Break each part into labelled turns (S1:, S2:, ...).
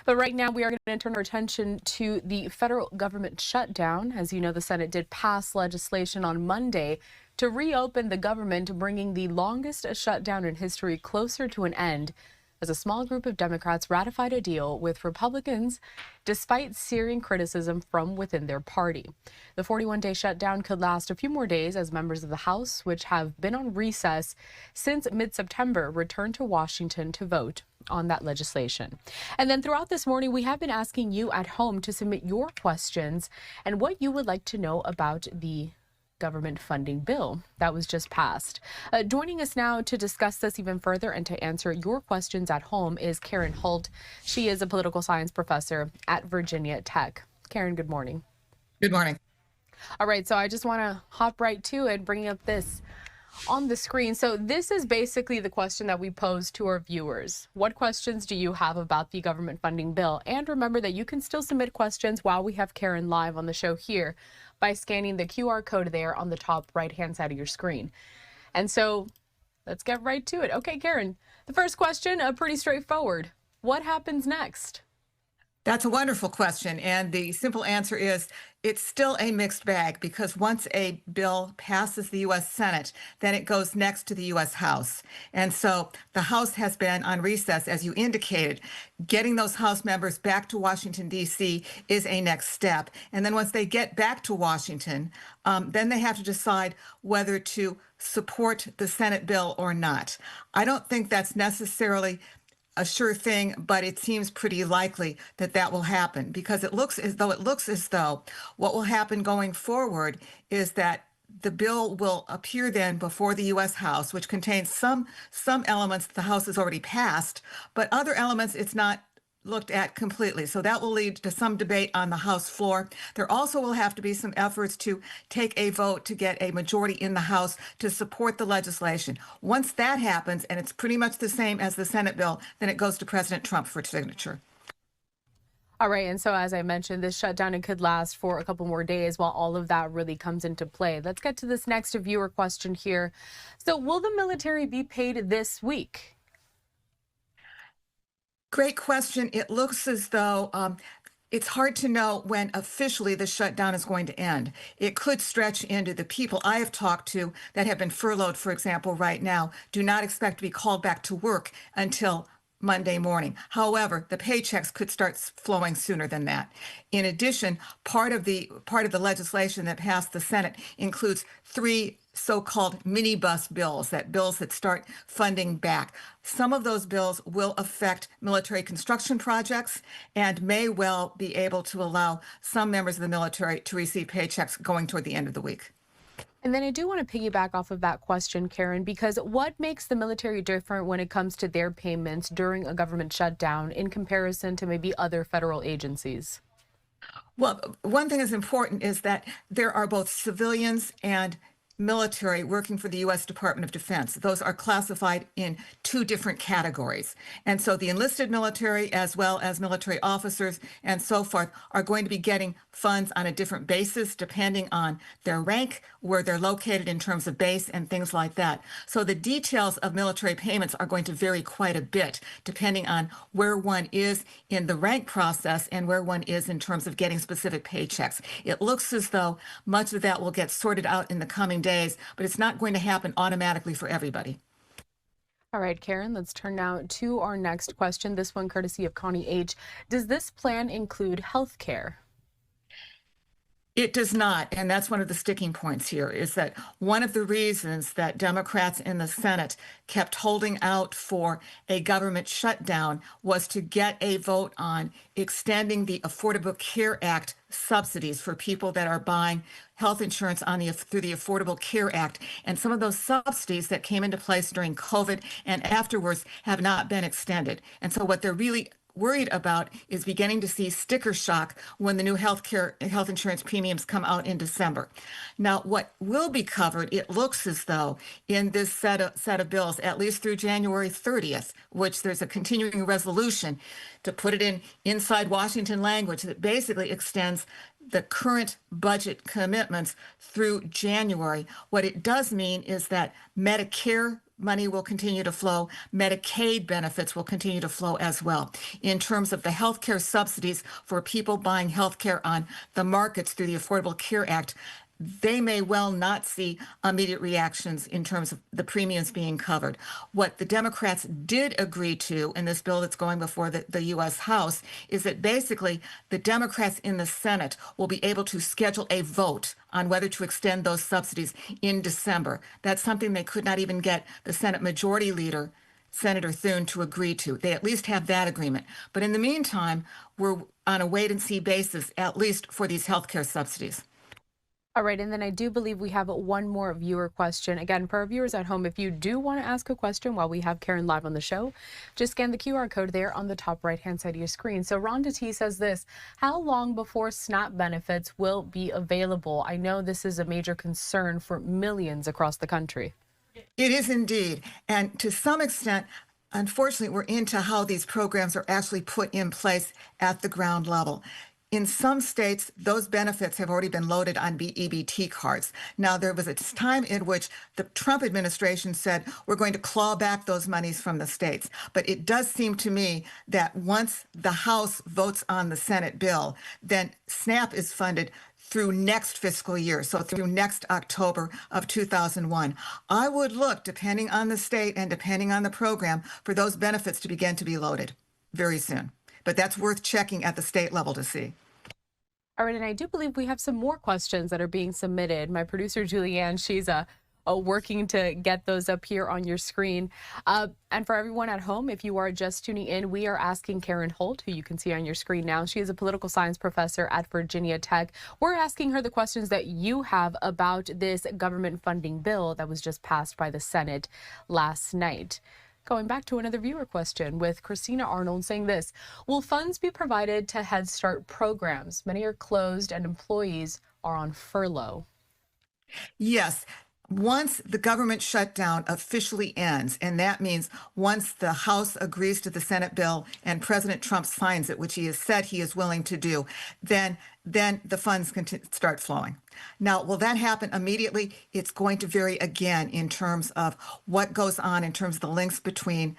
S1: But right now, we are going to turn our attention to the federal government shutdown. As you know, the Senate did pass legislation on Monday to reopen the government, bringing the longest shutdown in history closer to an end, as a small group of Democrats ratified a deal with Republicans despite searing criticism from within their party. The 41-day shutdown could last a few more days as members of the House, which have been on recess since mid-September, return to Washington to vote on that legislation. And then throughout this morning, we have been asking you at home to submit your questions and what you would like to know about the government funding bill that was just passed. Joining us now to discuss this even further and to answer your questions at home is Karen Holt. She is a political science professor at Virginia Tech. Karen, good morning.
S2: Good morning.
S1: All right, so I just want to hop right to it, bringing up this on the screen. So this is basically the question that we pose to our viewers. What questions do you have about the government funding bill? And remember that you can still submit questions while we have Karen live on the show here by scanning the QR code there on the top right-hand side of your screen. And so let's get right to it. Okay, Karen, the first question, pretty straightforward. What happens next?
S2: That's a wonderful question. And the simple answer is it's still a mixed bag, because once a bill passes the U.S. Senate, then it goes next to the U.S. House. And so the House has been on recess, as you indicated. Getting those House members back to Washington, D.C. is a next step. And then once they get back to Washington, then they have to decide whether to support the Senate bill or not. I don't think that's necessarily a sure thing, but it seems pretty likely that that will happen, because it looks as though what will happen going forward is that the bill will appear then before the U.S. House, which contains some elements the House has already passed, but other elements it's not looked at completely. So that will lead to some debate on the House floor. There also will have to be some efforts to take a vote to get a majority in the House to support the legislation. Once that happens, and it's pretty much the same as the Senate bill, then it goes to President Trump for signature.
S1: All right, and so as I mentioned, this shutdown, it could last for a couple more days while all of that really comes into play. Let's get to this next viewer question here. So will the military be paid this week?
S2: Great question. It looks as though it's hard to know when officially the shutdown is going to end. It could stretch into the people I have talked to that have been furloughed, for example, right now, do not expect to be called back to work until Monday morning. However, the paychecks could start flowing sooner than that. In addition, part of the legislation that passed the Senate includes 3 so-called minibus bills that start funding back. Some of those bills will affect military construction projects and may well be able to allow some members of the military to receive paychecks going toward the end of the week.
S1: And then I do want to piggyback off of that question, Karen, because what makes the military different when it comes to their payments during a government shutdown in comparison to maybe other federal agencies?
S2: Well, one thing that's important is that there are both civilians and military working for the U.S. Department of Defense. Those are classified in 2 different categories. And so the enlisted military, as well as military officers and so forth, are going to be getting funds on a different basis depending on their rank, where they're located in terms of base and things like that. So the details of military payments are going to vary quite a bit depending on where one is in the rank process and where one is in terms of getting specific paychecks. It looks as though much of that will get sorted out in the coming days, but it's not going to happen automatically for everybody.
S1: All right, Karen, let's turn now to our next question. This one courtesy of Connie H. Does this plan include health care?
S2: It does not, and that's one of the sticking points here, is that one of the reasons that Democrats in the Senate kept holding out for a government shutdown was to get a vote on extending the Affordable Care Act subsidies for people that are buying health insurance through the Affordable Care Act. And some of those subsidies that came into place during COVID and afterwards have not been extended. And so what they're really worried about is beginning to see sticker shock when the new health insurance premiums come out in December. Now, what will be covered, it looks as though in this set of bills, at least through January 30th, which there's a continuing resolution, to put it in inside Washington language, that basically extends the current budget commitments through January. What it does mean is that Medicare money will continue to flow. Medicaid benefits will continue to flow as well. In terms of the healthcare subsidies for people buying healthcare on the markets through the Affordable Care Act, they may well not see immediate reactions in terms of the premiums being covered. What the Democrats did agree to in this bill that's going before the U.S. House is that basically the Democrats in the Senate will be able to schedule a vote on whether to extend those subsidies in December. That's something they could not even get the Senate Majority Leader, Senator Thune, to agree to. They at least have that agreement. But in the meantime, we're on a wait-and-see basis, at least for these health care subsidies.
S1: All right, and then I do believe we have one more viewer question. Again, for our viewers at home, if you do want to ask a question while we have Karen live on the show, just scan the QR code there on the top right-hand side of your screen. So Rhonda T says this: how long before SNAP benefits will be available? I know this is a major concern for millions across the country.
S2: It is indeed. And to some extent, unfortunately, we're into how these programs are actually put in place at the ground level. In some states, those benefits have already been loaded on EBT cards. Now, there was a time in which the Trump administration said, we're going to claw back those monies from the states. But it does seem to me that once the House votes on the Senate bill, then SNAP is funded through next fiscal year, so through next October of 2001. I would look, depending on the state and depending on the program, for those benefits to begin to be loaded very soon. But that's worth checking at the state level to see.
S1: All right, and I do believe we have some more questions that are being submitted. My producer, Julianne, she's working to get those up here on your screen. And for everyone at home, if you are just tuning in, we are asking Karen Holt, who you can see on your screen now. She is a political science professor at Virginia Tech. We're asking her the questions that you have about this government funding bill that was just passed by the Senate last night. Going back to another viewer question with Christina Arnold saying this: will funds be provided to Head Start programs? Many are closed and employees are on furlough.
S2: Yes. Once the government shutdown officially ends, and that means once the House agrees to the Senate bill and President Trump signs it, which he has said he is willing to do, then the funds can start flowing. Now, will that happen immediately? It's going to vary again in terms of what goes on in terms of the links between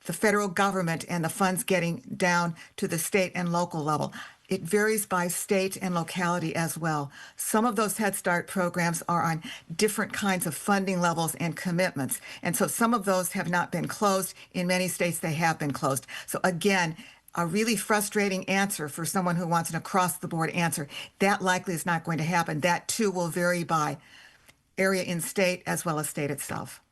S2: the federal government and the funds getting down to the state and local level. It varies by state and locality as well. Some of those Head Start programs are on different kinds of funding levels and commitments. And so some of those have not been closed. In many states, they have been closed. So again, a really frustrating answer for someone who wants an across-the-board answer. That likely is not going to happen. That, too, will vary by area in state as well as state itself.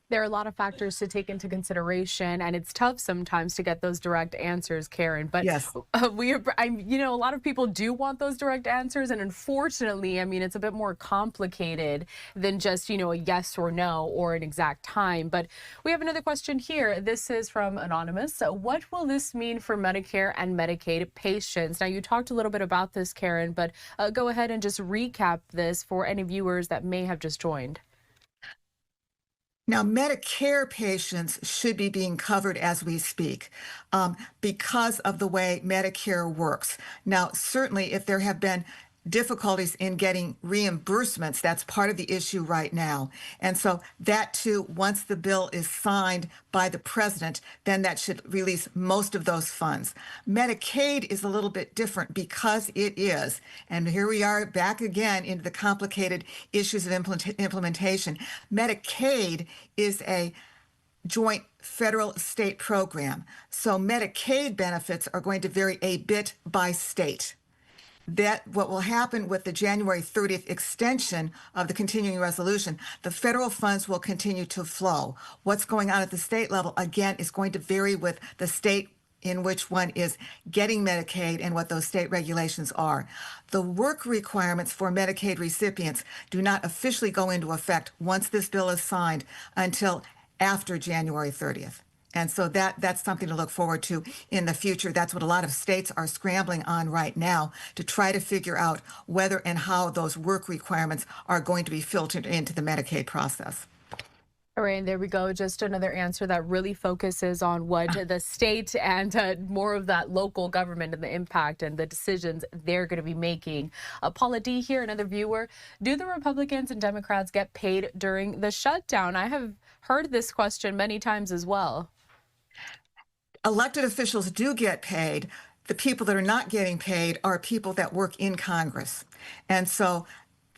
S1: There are a lot of factors to take into consideration, and it's tough sometimes to get those direct answers, Karen. But
S2: yes,
S1: a lot of people do want those direct answers, and unfortunately, I mean, it's a bit more complicated than just, a yes or no or an exact time. But we have another question here. This is from Anonymous. What will this mean for Medicare and Medicaid patients? Now, you talked a little bit about this, Karen, but go ahead and just recap this for any viewers that may have just joined.
S2: Now, Medicare patients should be being covered as we speak because of the way Medicare works. Now, certainly, if there have been difficulties in getting reimbursements, that's part of the issue right now. And so that too, once the bill is signed by the president, then that should release most of those funds. Medicaid is a little bit different because it is, and here we are back again into the complicated issues of implementation. Medicaid is a joint federal state program. So Medicaid benefits are going to vary a bit by state. That what will happen with the January 30th extension of the continuing resolution, the federal funds will continue to flow. What's going on at the state level, again, is going to vary with the state in which one is getting Medicaid and what those state regulations are. The work requirements for Medicaid recipients do not officially go into effect once this bill is signed until after January 30th. And so that's something to look forward to in the future. That's what a lot of states are scrambling on right now to try to figure out whether and how those work requirements are going to be filtered into the Medicaid process.
S1: All right, and there we go. Just another answer that really focuses on what the state and more of that local government and the impact and the decisions they're going to be making. Paula D here, another viewer. Do the Republicans and Democrats get paid during the shutdown? I have heard this question many times as well.
S2: Elected officials do get paid. The people that are not getting paid are people that work in Congress. And so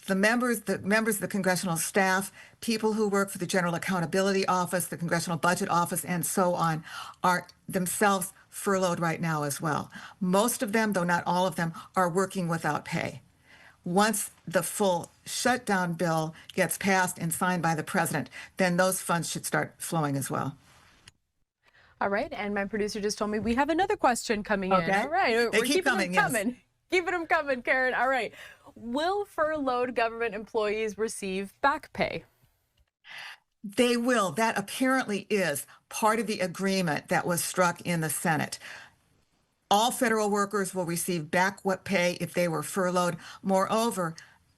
S2: the members of the congressional staff, people who work for the General Accountability Office, the Congressional Budget Office, and so on, are themselves furloughed right now as well. Most of them, though not all of them, are working without pay. Once the full shutdown bill gets passed and signed by the president, then those funds should start flowing as well.
S1: All right, and my producer just told me we have another question coming in.
S2: Okay.
S1: All right,
S2: They
S1: we're
S2: keep
S1: keeping
S2: coming,
S1: them
S2: yes.
S1: coming. Keeping them coming, Karen. All right. Will furloughed government employees receive back pay?
S2: They will. That apparently is part of the agreement that was struck in the Senate. All federal workers will receive back what pay if they were furloughed. Moreover,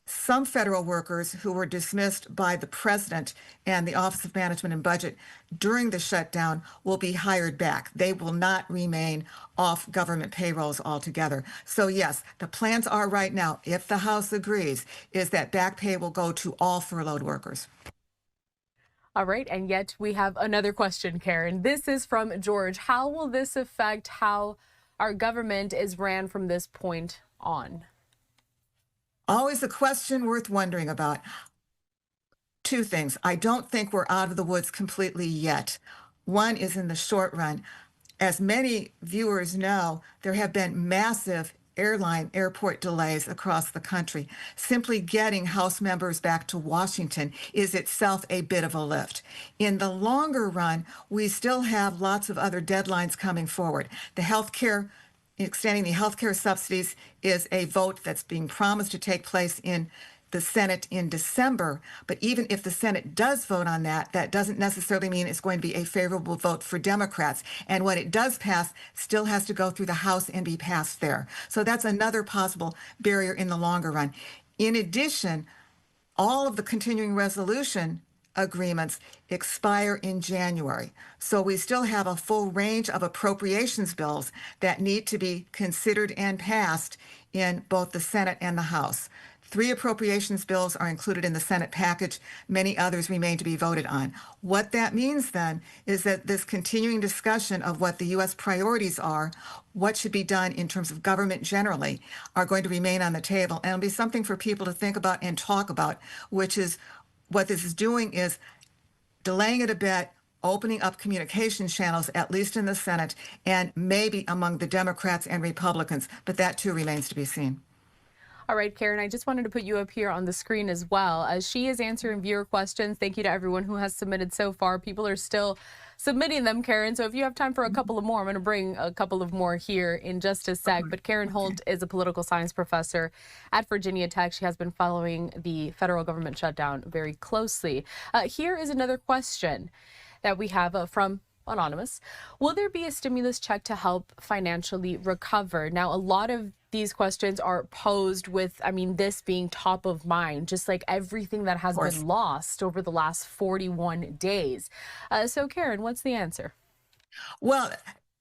S2: some federal workers who were dismissed by the president and the Office of Management and Budget during the shutdown will be hired back. They will not remain off government payrolls altogether. So yes, the plans are right now, if the House agrees, is that back pay will go to all furloughed workers.
S1: All right, and yet we have another question, Karen. This is from George. How will this affect how our government is ran from this point on?
S2: Always a question worth wondering about. Two things. I don't think we're out of the woods completely yet. One is in the short run. As many viewers know, there have been massive airport delays across the country. Simply getting House members back to Washington is itself a bit of a lift. In the longer run, we still have lots of other deadlines coming forward. Extending the healthcare subsidies is a vote that's being promised to take place in the Senate in December. But even if the Senate does vote on that, that doesn't necessarily mean it's going to be a favorable vote for Democrats. And what it does pass still has to go through the House and be passed there. So that's another possible barrier in the longer run. In addition, all of the continuing resolution agreements expire in January. So we still have a full range of appropriations bills that need to be considered and passed in both the Senate and the House. 3 appropriations bills are included in the Senate package. Many others remain to be voted on. What that means then is that this continuing discussion of what the U.S. priorities are, what should be done in terms of government generally, are going to remain on the table. And it'll be something for people to think about and talk about, which is what this is doing is delaying it a bit, opening up communication channels, at least in the Senate, and maybe among the Democrats and Republicans, but that too remains to be seen.
S1: All right, Karen, I just wanted to put you up here on the screen as well. As she is answering viewer questions, thank you to everyone who has submitted so far. People are still submitting them, Karen. So if you have time for a couple of more, I'm going to bring a couple of more here in just a sec. But Karen Holt is a political science professor at Virginia Tech. She has been following the federal government shutdown very closely. Here is another question that we have from Anonymous. Will there be a stimulus check to help financially recover? Now, a lot of these questions are posed with, this being top of mind, just like everything that has been lost over the last 41 days. So, Karen, what's the answer?
S2: Well,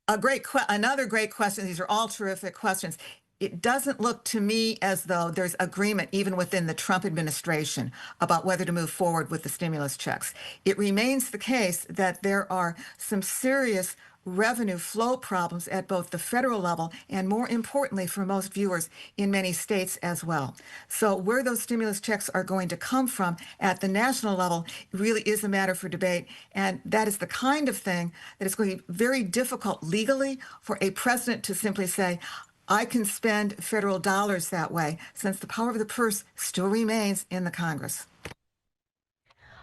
S2: another great question. These are all terrific questions. It doesn't look to me as though there's agreement even within the Trump administration about whether to move forward with the stimulus checks. It remains the case that there are some serious revenue flow problems at both the federal level and, more importantly for most viewers, in many states as well. So where those stimulus checks are going to come from at the national level really is a matter for debate. And that is the kind of thing that is going to be very difficult legally for a president to simply say, I can spend federal dollars that way, since the power of the purse still remains in the Congress.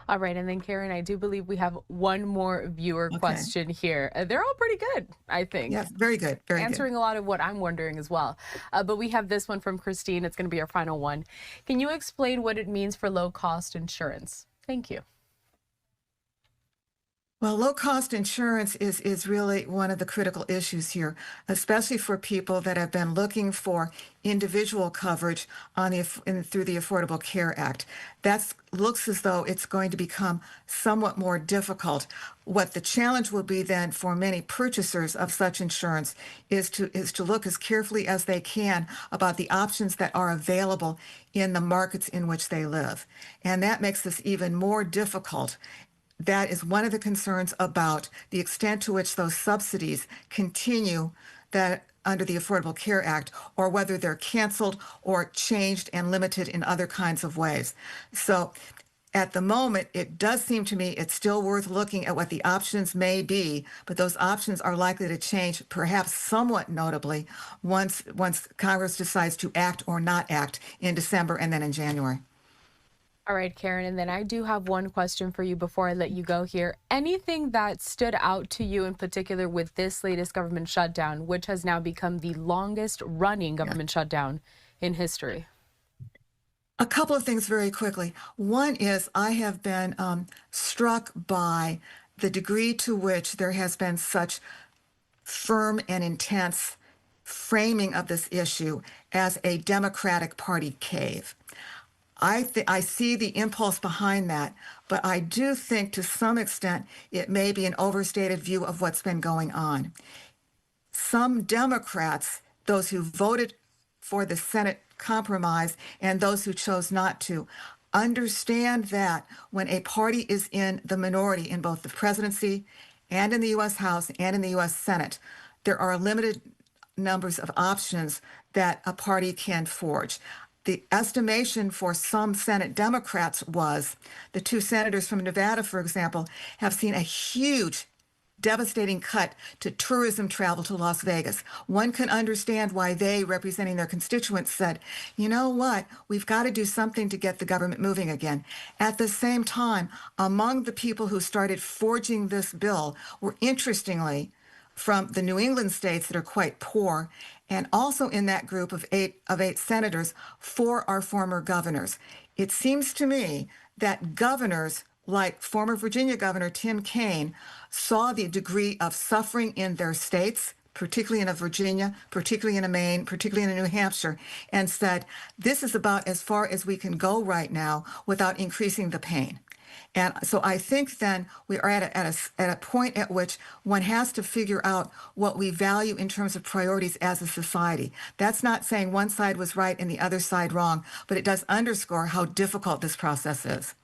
S1: All right. And then, Karen, I do believe we have one more viewer question here. They're all pretty good, I think.
S2: Yes, very good. Very
S1: Answering
S2: good.
S1: a lot of what I'm wondering as well. But we have this one from Christine. It's going to be our final one. Can you explain what it means for low-cost insurance? Thank you.
S2: Well, low-cost insurance is really one of the critical issues here, especially for people that have been looking for individual coverage through the Affordable Care Act. That looks as though it's going to become somewhat more difficult. What the challenge will be then for many purchasers of such insurance is to look as carefully as they can about the options that are available in the markets in which they live. And that makes this even more difficult. that is one of the concerns about the extent to which those subsidies continue that under the Affordable Care Act, or whether they're canceled or changed and limited in other kinds of ways. So at the moment, it does seem to me it's still worth looking at what the options may be, but those options are likely to change, perhaps somewhat notably, once Congress decides to act or not act in December and then in January.
S1: All right, Karen, and then I do have one question for you before I let you go here. Anything that stood out to you in particular with this latest government shutdown, which has now become the longest running government shutdown in history?
S2: A couple of things very quickly. One is I have been struck by the degree to which there has been such firm and intense framing of this issue as a Democratic Party cave. I see the impulse behind that, but I do think to some extent it may be an overstated view of what's been going on. Some Democrats, those who voted for the Senate compromise and those who chose not to, understand that when a party is in the minority in both the presidency and in the U.S. House and in the U.S. Senate, there are limited numbers of options that a party can forge. The estimation for some Senate Democrats was the two senators from Nevada, for example, have seen a huge devastating cut to tourism travel to Las Vegas. One can understand why they, representing their constituents, said, you know what, we've got to do something to get the government moving again. At the same time, among the people who started forging this bill were, interestingly, from the New England states that are quite poor, and also in that group of eight senators, 4 are former governors. It seems to me that governors like former Virginia Governor Tim Kaine saw the degree of suffering in their states, particularly in Virginia, particularly in Maine, particularly in New Hampshire, and said, this is about as far as we can go right now without increasing the pain. And so I think then we are at a point at which one has to figure out what we value in terms of priorities as a society. That's not saying one side was right and the other side wrong, but it does underscore how difficult this process is.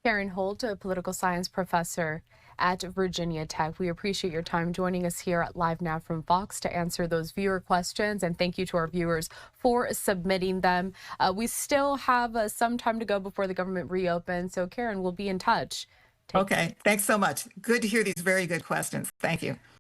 S1: Karen Holt, a political science professor at Virginia Tech. We appreciate your time joining us here at Live Now from Fox to answer those viewer questions. And thank you to our viewers for submitting them. We still have some time to go before the government reopens. So, Karen, we'll be in touch.
S2: Okay, thanks so much. Good to hear these very good questions. Thank you.